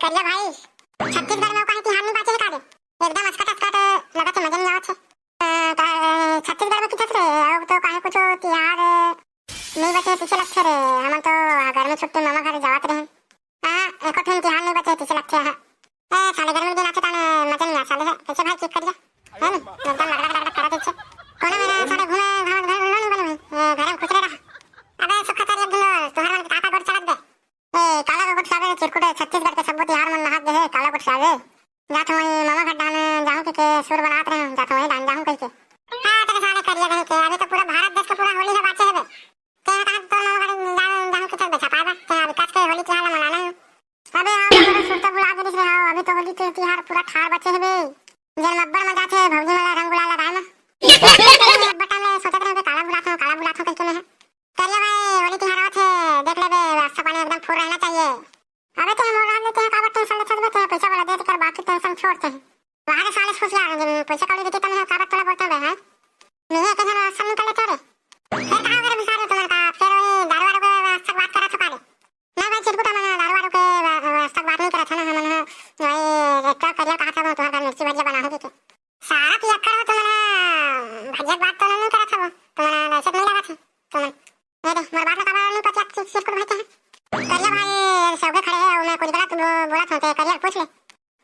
करिया भाई छत्तीसगढ़ में कहीं तिहार नहीं बाचे का दे एकदम अस्कट अस्कट लगा के मजा नहीं आवत है छत्तीसगढ़ में किधर रे अब तो काहे कुछ तिहार नहीं बचे पीछे लगते रे हम तो घर में छुट्टी मामा घर जावत रहे हां एको ठन तिहार नहीं बचे पीछे लगते हैं साले घर में दिन आते ताने मजा नहीं आ साले कैसे भाई चेक करिया है ना एकदम लग करा दे कोने में साले घूमे भाव घर नहीं बने घर में खुश रह अबे सुख खतर एक दिन तोहर मन काका गोड़ चलत दे काला गोड़ सारे चिरकुटे छत्तीसगढ़ के सब तिहार मन नहात दे काला गोड़ सारे जात होई मामा घर डाले जाऊं के सुर बनात रहे जात होई डाल जाऊं कैसे हां तेरे साले करिया नहीं के अभी तो पूरा भारत देश का पूरा होली है बाचे है ते का तो मामा घर जाऊं के चल बचा पाएगा ते विकास के होली तिहार मनाना है अबे आओ सुरता बुला के दिस आओ अभी तो होली के तिहार पूरा ठाड़ बचे है बे जन अब्बड़ मजा थे भौजी वाला रंग गुलाल लगाए ना बटा में सोचत रहे काला बुला था कैसे है करिया भाई होली तिहार आथे देख ले बे रास्ता पानी एकदम फुल रहना चाहिए अबे तो हम उड़ा लेते हैं काबर टेंशन लेते हैं पैसा वाला दे कर बाकी टेंशन छोड़ते हैं बाहर साले खुश यार पैसा कौड़ी देते तने काबर तोला बोलता है नहीं है कहना सब निकल लेते रे फिर कहां करे बिसारे तुम्हारे का फिर दारू वालों के रास्ता बात करा थका दे ना भाई चिरकुटा में दारू वालों के रास्ता बात नहीं करा था ना हम भाई एक करिया कहा था तुम्हारा मिर्ची भजिया बना होगी सारा पिया करो तुम्हारा भजिया बात तो नहीं करा था तुम्हारा वैसे नहीं लगा था तुम मेरे मोर बात का नहीं पता सिर्फ को भाई करिया भाई सबके खड़े हैं उन्हें कुछ गलत बोला था करिया पूछ ले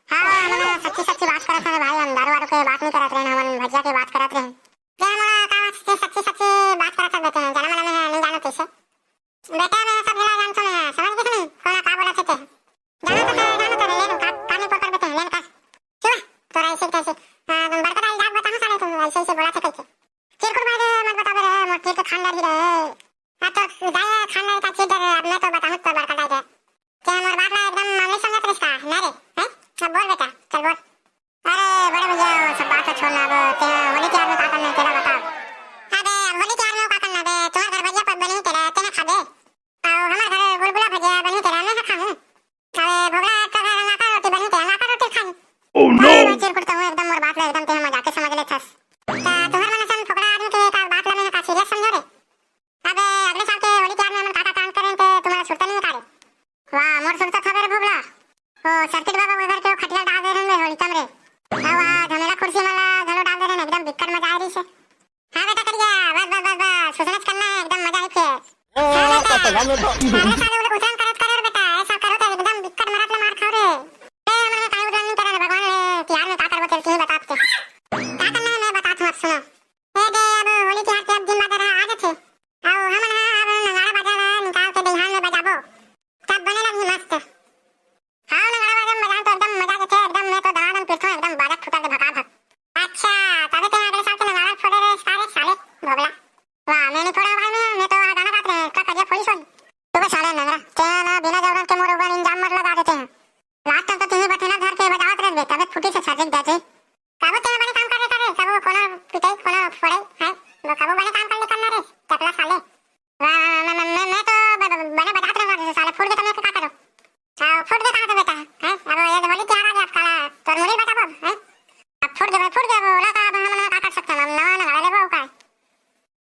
हां हम सच्ची सच्ची बात करत हैं भाई हम दारू वालों के बात नहीं करत रहे हम भजिया के बात करत रहे क्या मोरा का सच्ची सच्ची बात करत बेटे जाना माना में नहीं जानो कैसे बेटा मैं सब हिला जानता हूं समझ गए नहीं कौन का बोला थे जानो तो ले का काने पकड़ बेटे लेन का क्यों तो ऐसे कैसे बड़का दाई जात बता साले तुम ऐसे बोला था कैसे चिरकुट भाई मत बता बे मोटी तो खानदार ही रहे तो दाया खाना का चीज अब मैं तो बताऊं तो बड़का दाई क्या मोर बात ला एकदम मामले समझत रहिस का ना रे हैं सब बोल बेटा चल बोल अरे बड़े भैया सब बात छोड़ना अब ते होली तिहार में का करना तेरा बता अबे होली तिहार में का करना बे तुम्हारे घर भजिया बनी तेरा तेने खा दे और हमारे घर गुलगुला भजिया बनी तेरा मैं खाऊं अबे भोगला तो ना का रोटी बनी तेरा ना का रोटी खाऊं ओह नो मैं चिरकुट तो एकदम मोर बात ला एकदम ते मजाक के समझ ले थस तुम्हारे मन सन फकड़ा आदमी के का बात ला में का सीरियस समझो रे अबे अगले साल के होली तिहार में हम काका काम करें तो तुम्हारा सुरता नहीं उतारे वाह मोर सुरता था मेरे भोगला ओ सर्किट बाबा के घर के खटिया डाल दे रहे होली कमरे वाह झमेला कुर्सी वाला घलो डाल दे रहे एकदम दिक्कत मजा आ रही से हां बेटा करिया बस सोचना करना है एकदम मजा आई फिर हां बेटा साले वाले उतरन करत कर बेटा ऐसा करो तो एकदम दिक्कत मरत ले मार खाओ रे ए हमने काई उतरन नहीं करा भगवान ने तिहार में का करबो तेरे की बता आपके का करना है मैं बता दूं सुनो ए दे अब होली तिहार के दिन बाद आ जाते आओ हम ना अब नगाड़ा बजा निकाल के बिहान में बजाबो तब बनेला भी मस्त हां नगाड़ा बजा मजा तो एकदम मजा के एकदम मैं तो दान पिटो एकदम बालक फुटा के भगा भग अच्छा तबे तो अगले साल के नगाड़ा फोड़े रे साले भोगला वाह मैंने फोड़ा भाई मैं तो गाना गाते हैं का करिया फोड़ी सुन तो साले नगरा तेरा बिना जवरन के मोर ऊपर इंजाम मर लगा देते हैं लास्ट तक तो तुम्हें बैठना धर के बजावत रहे तबे फुटी से छाजक जाते काबो तेरे बड़े काम कर रहे काबो कोना पिटाई कोना फोड़े है वो काबो बड़े काम कर ले करना रे चपला साले मैं तो बने बजाते रहे साले फुट के तुम्हें क्या करो फुट के कहां से बेटा है अब ये होली तिहार आ गया काला तो मुड़ी बेटा बाब है अब फुट गया बोला था अब हम ना कर सकते हम ना लगा ले वो का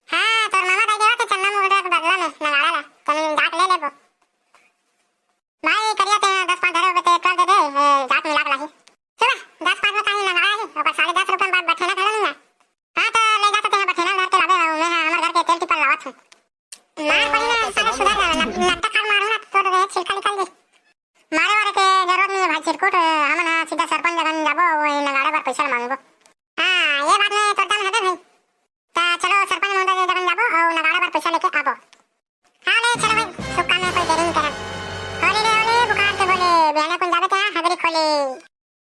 हां तो मामा दाई देवा के चन्ना मोड़ के बदला में लगा ला तुम जाट ले ले वो भाई करिया ते 10-5 धरे बेटे कर दे जाट मिला के लाही चल 10-5 में कहीं लगा है और 10.5 रुपए में बैठना खड़ा नहीं हां तो ले जाते हैं बैठना घर के लावे मैं हमारे घर के तेल टिपल लावत हूं मार पड़ी ना सारे सुधार लट्टा खाल मारू ना तो रे छिलका निकाल दे मारे वाले के जरूरत नहीं है भाई चिरकुट हम ना सीधा सरपंच जगन जाबो वही नगाड़े पर पैसा मांगबो हां ये बात में तो दम है भाई ता चलो सरपंच महोदय जगन जाबो और नगाड़े पर पैसा लेके आबो हां ले चलो भाई सुक्का में कोई देरी नहीं करा होली रे होली बुखार से बोले बियाने को जाबे ता हगरी खोली